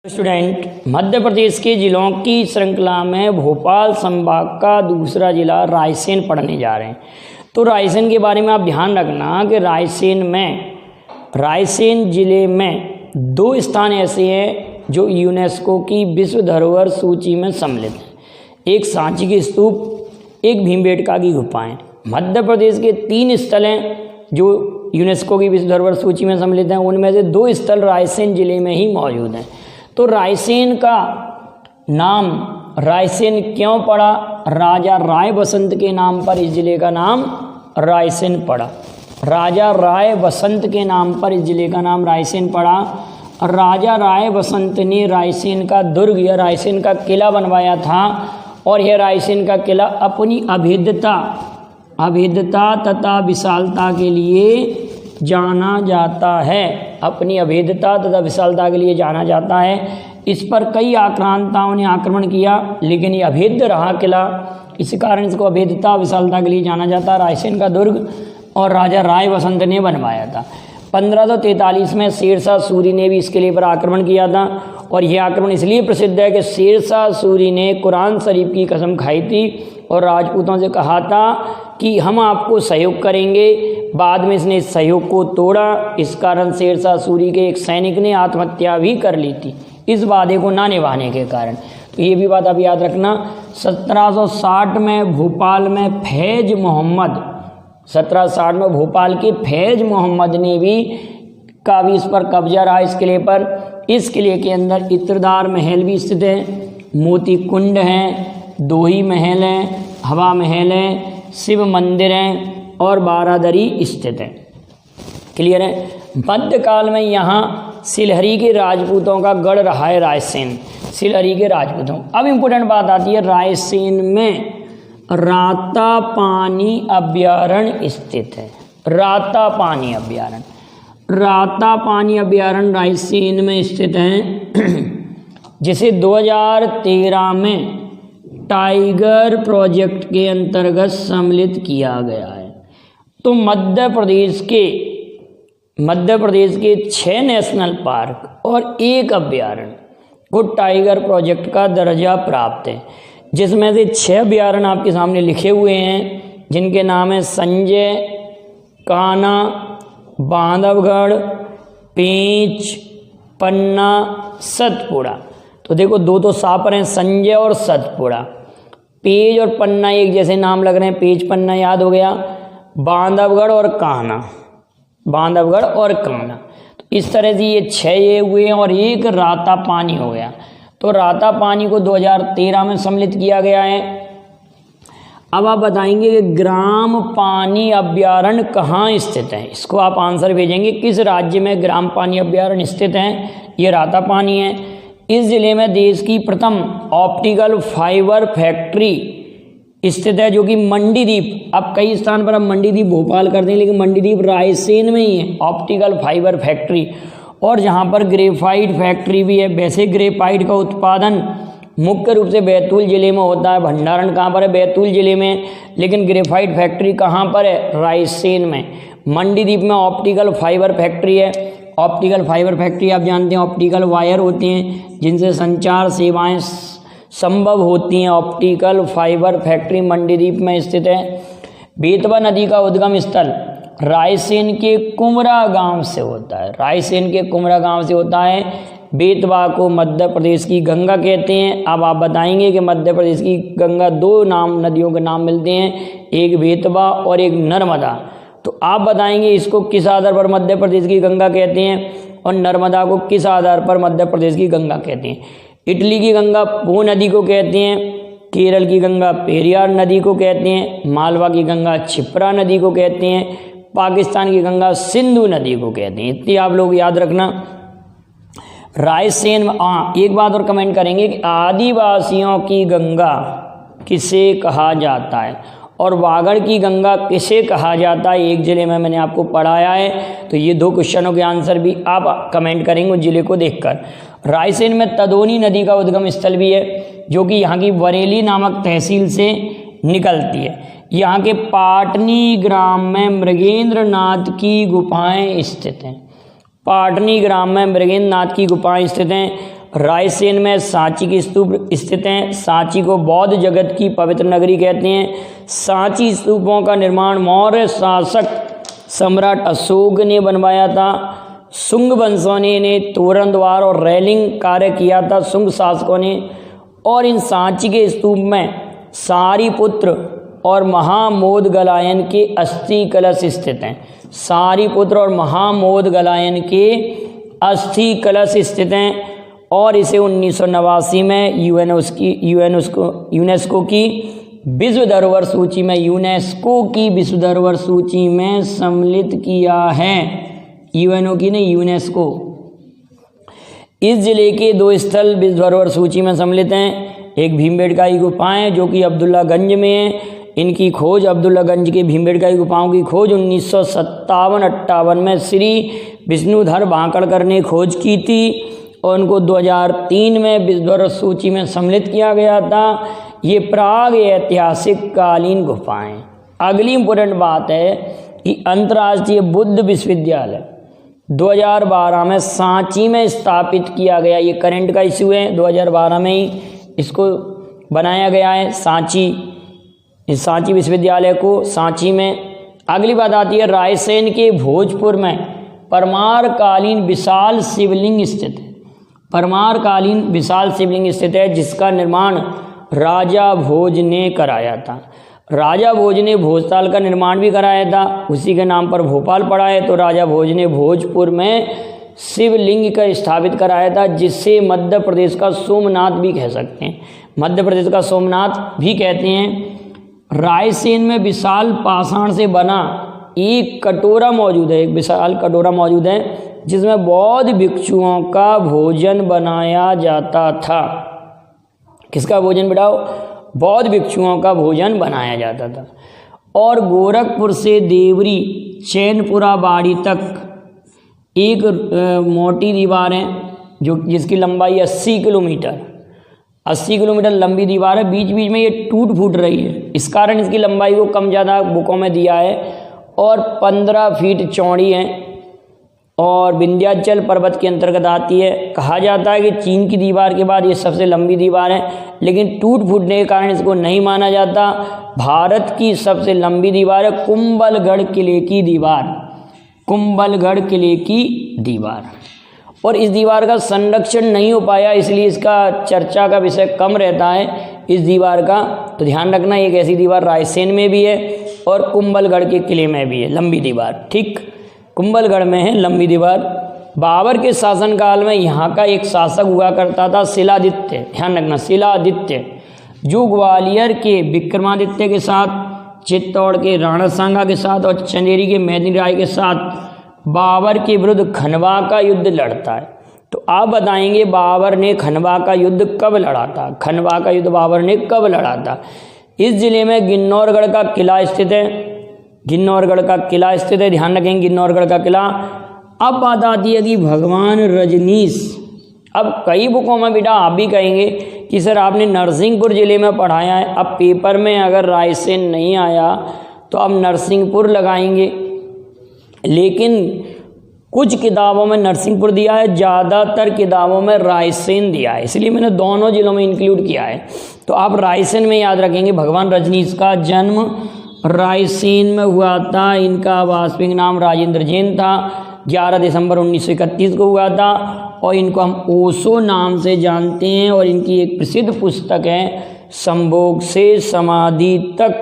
Student, Madhya Pradesh के जिलों की श्रृंखला में भोपाल संभाग का दूसरा जिला रायसेन पढ़ने जा रहे हैं। तो रायसेन के बारे में आप ध्यान रखना कि रायसेन जिले में दो स्थान ऐसे हैं जो यूनेस्को की विश्व धरोहर सूची में सम्मिलित हैं। एक सांची की स्तूप, एक भीमबेटका की गुफाएं। मध्य प्रदेश के 3 स्थल हैं जो यूनेस्को की विश्व धरोहर सूची में सम्मिलित हैं। उनमें से 2 स्थल रायसेन जिले में ही मौजूद हैं। तो रायसेन का नाम रायसेन क्यों पड़ा? राजा राय बसंत के नाम पर इस जिले का नाम रायसेन पड़ा। राजा राय बसंत के नाम पर इस जिले का नाम रायसेन पड़ा। राजा राय बसंत ने रायसेन का दुर्ग या रायसेन का किला बनवाया था और यह रायसेन का किला अपनी अभेद्यता तथा विशालता के लिए जाना जाता है। अपनी अभेद्यता तथा विशालता के लिए जाना जाता है। इस पर कई आक्रांताओं ने आक्रमण किया, लेकिन ये अभेद्य रहा किला, इस कारण इसको अभेद्यता विशालता के लिए जाना जाता है। रायसेन का दुर्ग और राजा राय बसंत ने बनवाया था। 1543 में शेरशाह सूरी ने भी इस किले पर आक्रमण किया था और यह आक्रमण इसलिए प्रसिद्ध है कि शेरशाह सूरी ने कुरान शरीफ की कसम खाई थी और राजपूतों से कहा था कि हम आपको सहयोग करेंगे। बाद में इसने इस सहयोग को तोड़ा। इस कारण शेरशाह सूरी के एक सैनिक ने आत्महत्या भी कर ली थी इस वादे को ना निभाने के कारण। तो ये भी बात आप याद रखना। 1760 में भोपाल में फैज मोहम्मद 1760 में भोपाल के फैज मोहम्मद ने भी इस पर कब्जा रहा इस किले पर। इस किले के अंदर इत्रदार महल भी स्थित है, मोती कुंड है, दोही महल है, हवा महल है, शिव मंदिर है और बारादरी स्थित है। क्लियर है? मध्यकाल में यहाँ सिलहरी के राजपूतों का गढ़ रहा है रायसेन, सिलहरी के राजपूतों। अब इम्पोर्टेंट बात आती है, रायसेन में रातापानी अभ्यारण्य स्थित है। रातापानी अभ्यारण्य रायसेन में स्थित है, जिसे 2013 में टाइगर प्रोजेक्ट के अंतर्गत सम्मिलित किया गया है। तो मध्य प्रदेश के 6 नेशनल पार्क और 1 अभ्यारण्य को टाइगर प्रोजेक्ट का दर्जा प्राप्त है, जिसमें से 6 अभ्यारण्य आपके सामने लिखे हुए हैं, जिनके नाम है संजय, कान्हा, बांधवगढ़, पेंच, पन्ना, सतपुड़ा। तो देखो 2 सापर हैं, संजय और सतपुड़ा। पेज और पन्ना एक जैसे नाम लग रहे हैं, पेज पन्ना याद हो गया। बांधवगढ़ और कान्हा। तो इस तरह से ये 6 ये हुए हैं और 1 रातापानी हो गया। तो रातापानी को 2013 में सम्मिलित किया गया है। अब आप बताएंगे कि ग्राम पानी अभ्यारण्य कहाँ स्थित है। इसको आप आंसर भेजेंगे, किस राज्य में ग्राम पानी अभ्यारण्य स्थित है? ये रातापानी है। इस जिले में देश की प्रथम ऑप्टिकल फाइबर फैक्ट्री स्थित है, जो कि मंडीदीप, अब कई स्थान पर हम मंडीदीप भोपाल करते हैं, लेकिन मंडीदीप रायसेन में ही है ऑप्टिकल फाइबर फैक्ट्री। और जहाँ पर ग्रेफाइट फैक्ट्री भी है। वैसे ग्रेफाइट का उत्पादन मुख्य रूप से बैतूल जिले में होता है। भंडारण कहाँ पर है? बैतूल जिले में। लेकिन ग्रेफाइट फैक्ट्री कहाँ पर है? रायसेन में। मंडीदीप में ऑप्टिकल फाइबर फैक्ट्री है। ऑप्टिकल फाइबर फैक्ट्री आप जानते हैं, ऑप्टिकल वायर होते हैं जिनसे संचार सेवाएं संभव होती हैं। ऑप्टिकल फाइबर फैक्ट्री मंडीदीप में स्थित है। बेतवा नदी का उद्गम स्थल रायसेन के कुमरा गांव से होता है। बेतवा को मध्य प्रदेश की गंगा कहते हैं। अब आप बताएंगे कि मध्य प्रदेश की गंगा 2 नदियों के नाम मिलते हैं, एक बेतवा और एक नर्मदा। तो आप बताएंगे इसको किस आधार पर मध्य प्रदेश की गंगा कहते हैं और नर्मदा को किस आधार पर मध्य प्रदेश की गंगा कहते हैं। इटली की गंगा पो नदी को कहते हैं, केरल की गंगा पेरियार नदी को कहते हैं, मालवा की गंगा क्षिप्रा नदी को कहते हैं, पाकिस्तान की गंगा सिंधु नदी को कहते हैं। इतनी आप लोग याद रखना। रायसेन में एक बात और कमेंट करेंगे कि आदिवासियों की गंगा किसे कहा जाता है और वागड़ की गंगा किसे कहा जाता है। एक जिले में मैंने आपको पढ़ाया है, तो ये 2 क्वेश्चनों के आंसर भी आप कमेंट करेंगे उस जिले को देखकर। रायसेन में तदोनी नदी का उद्गम स्थल भी है, जो कि यहाँ की बरेली नामक तहसील से निकलती है। यहाँ के पाटनी ग्राम में मृगेंद्र नाथ की गुफाएं स्थित हैं। पाटनी ग्राम में मृगेंद्र नाथ की गुफाएं स्थित हैं। रायसेन में सांची के स्तूप स्थित हैं। सांची को बौद्ध जगत की पवित्र नगरी कहते हैं। सांची स्तूपों का निर्माण मौर्य शासक सम्राट अशोक ने बनवाया था। शुंग वंशों ने तोरण द्वार और रेलिंग कार्य किया था शुंग शासकों ने। और इन सांची के स्तूप में सारीपुत्र और महामोदगलायन के अस्थि कलश स्थित हैं। सारीपुत्र और महामोदगलायन के अस्थि कलश स्थित हैं और इसे 1989 में यूनेस्को की विश्व धरोहर सूची में सम्मिलित किया है। यूएनओ की नहीं, यूनेस्को। इस जिले के 2 स्थल विश्व धरोहर सूची में सम्मिलित हैं। एक भीमबेटका की गुफाएं जो कि अब्दुल्लागंज में है। इनकी खोज अब्दुल्लागंज के भीमबेटका की गुफाओं की खोज 1957-58 में श्री विष्णुधर भाकड़कर ने खोज की थी और उनको 2003 में विश्व धरोहर सूची में सम्मिलित किया गया था। ये प्राग ऐतिहासिक कालीन गुफाएं। अगली इम्पोर्टेंट बात है कि अंतर्राष्ट्रीय बुद्ध विश्वविद्यालय 2012 में सांची में स्थापित किया गया। ये करंट का इशू है, 2012 में ही इसको बनाया गया है सांची, इस सांची विश्वविद्यालय को सांची में। अगली बात आती है रायसेन के भोजपुर में परमारकालीन विशाल शिवलिंग स्थित है। परमारकालीन विशाल शिवलिंग स्थित है जिसका निर्माण राजा भोज ने कराया था। राजा भोज ने भोजताल का निर्माण भी कराया था, उसी के नाम पर भोपाल पड़ा है। तो राजा भोज ने भोजपुर में शिवलिंग का स्थापित कराया था जिससे मध्य प्रदेश का सोमनाथ भी कह सकते हैं, मध्य प्रदेश का सोमनाथ भी कहते हैं। रायसेन में विशाल पाषाण से बना एक कटोरा मौजूद है, एक विशाल कटोरा मौजूद है जिसमें बौद्ध भिक्षुओं का भोजन बनाया जाता था। किसका भोजन बेटाओ? बौद्ध भिक्षुओं का भोजन बनाया जाता था। और गोरखपुर से देवरी चैनपुरा बाड़ी तक एक मोटी दीवार है जो जिसकी लंबाई 80 किलोमीटर 80 किलोमीटर लंबी दीवार है। बीच बीच में ये टूट फूट रही है, इस कारण इसकी लंबाई को कम ज़्यादा बुकों में दिया है। और 15 फीट चौड़ी है और विंध्याचल पर्वत के अंतर्गत आती है। कहा जाता है कि चीन की दीवार के बाद ये सबसे लंबी दीवार है, लेकिन टूट फूटने के कारण इसको नहीं माना जाता। भारत की सबसे लंबी दीवार है कुंभलगढ़ किले की दीवार, कुंभलगढ़ किले की दीवार। और इस दीवार का संरक्षण नहीं हो पाया, इसलिए इसका चर्चा का विषय कम रहता है इस दीवार का। तो ध्यान रखना, एक ऐसी दीवार रायसेन में भी है और कुंभलगढ़ के किले में भी है, लंबी दीवार। ठीक, कुंभलगढ़ में है लंबी दीवार। बाबर के शासनकाल में यहाँ का एक शासक हुआ करता था शिलादित्य, ध्यान रखना शिलादित्य, जो ग्वालियर के विक्रमादित्य के साथ, चित्तौड़ के राणा सांगा के साथ और चंदेरी के मेदिनी राय के साथ बाबर के विरुद्ध खनवा का युद्ध लड़ता है। तो आप बताएंगे बाबर ने खनवा का युद्ध कब लड़ा था? खनवा का युद्ध बाबर ने कब लड़ा था? इस जिले में गिन्नौरगढ़ का किला स्थित है, गिन्नौरगढ़ का किला स्थित है, ध्यान रखेंगे गिन्नौरगढ़ का किला। अब बात आती है कि भगवान रजनीश। अब कई बुकों में बेटा आप भी कहेंगे कि सर आपने नरसिंहपुर जिले में पढ़ाया है, अब पेपर में अगर रायसेन नहीं आया तो आप नरसिंहपुर लगाएंगे, लेकिन कुछ किताबों में नरसिंहपुर दिया है, ज़्यादातर किताबों में रायसेन दिया है, इसलिए मैंने दोनों जिलों में इंक्लूड किया है। तो आप रायसेन में याद रखेंगे भगवान रजनीश का जन्म रायसेन में हुआ था। इनका वास्तविक नाम राजेंद्र जैन था, 11 दिसंबर 1931 को हुआ था और इनको हम ओशो नाम से जानते हैं। और इनकी एक प्रसिद्ध पुस्तक है संभोग से समाधि तक,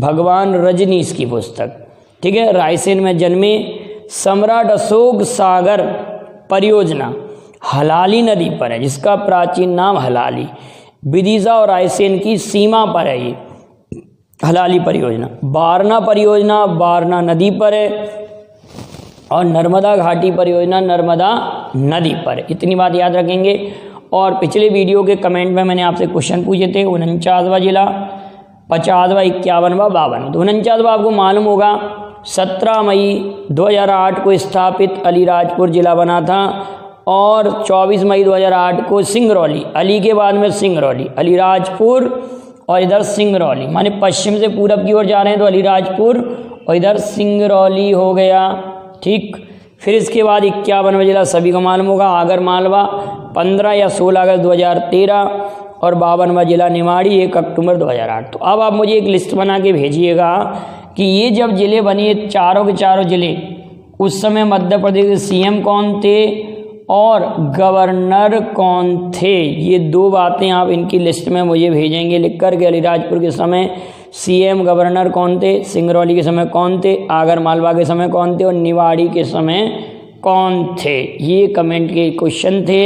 भगवान रजनीश की पुस्तक। ठीक है, रायसेन में जन्मे। सम्राट अशोक सागर परियोजना हलाली नदी पर है, जिसका प्राचीन नाम हलाली, विदिशा और रायसेन की सीमा पर है ये हलाली परियोजना। बारना परियोजना बारना नदी पर है और नर्मदा घाटी परियोजना नर्मदा नदी पर है। इतनी बात याद रखेंगे। और पिछले वीडियो के कमेंट में मैंने आपसे क्वेश्चन पूछे थे, 49वां जिला, 50वां, 51वां, 52वां। तो 49वां आपको मालूम होगा 17 मई 2008 को स्थापित अलीराजपुर जिला बना था और 24 मई 2008 को सिंगरौली, अली के बाद में सिंगरौली, अलीराजपुर और इधर सिंगरौली, माने पश्चिम से पूरब की ओर जा रहे हैं तो अलीराजपुर और इधर सिंगरौली हो गया। ठीक, फिर इसके बाद 51वां जिला सभी को मालूम होगा आगर मालवा 15 या 16 अगस्त 2013 और 52वां जिला निमाड़ी 1 अक्टूबर 2008। तो अब आप मुझे एक लिस्ट बना के भेजिएगा कि ये जब ज़िले बने चारों के चारों ज़िले, उस समय मध्य प्रदेश के सीएम कौन थे और गवर्नर कौन थे, ये दो बातें आप इनकी लिस्ट में मुझे भेजेंगे लिख कर के। अलीराजपुर के समय सीएम गवर्नर कौन थे, सिंगरौली के समय कौन थे, आगर मालवा के समय कौन थे और निवाड़ी के समय कौन थे। ये कमेंट के क्वेश्चन थे।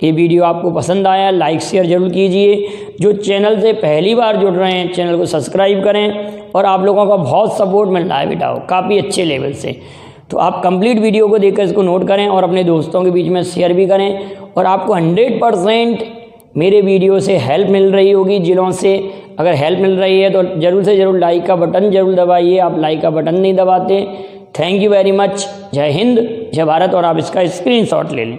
ये वीडियो आपको पसंद आया लाइक शेयर जरूर कीजिए। जो चैनल से पहली बार जुड़ रहे हैं चैनल को सब्सक्राइब करें। और आप लोगों का बहुत सपोर्ट मिल रहा है बेटा, काफ़ी अच्छे लेवल से। तो आप कंप्लीट वीडियो को देखकर इसको नोट करें और अपने दोस्तों के बीच में शेयर भी करें। और आपको 100% मेरे वीडियो से हेल्प मिल रही होगी जिलों से। अगर हेल्प मिल रही है तो ज़रूर से ज़रूर लाइक का बटन ज़रूर दबाइए। आप लाइक का बटन नहीं दबाते। Thank you very much. जय हिंद, जय भारत। और आप इसका स्क्रीनशॉट ले लें।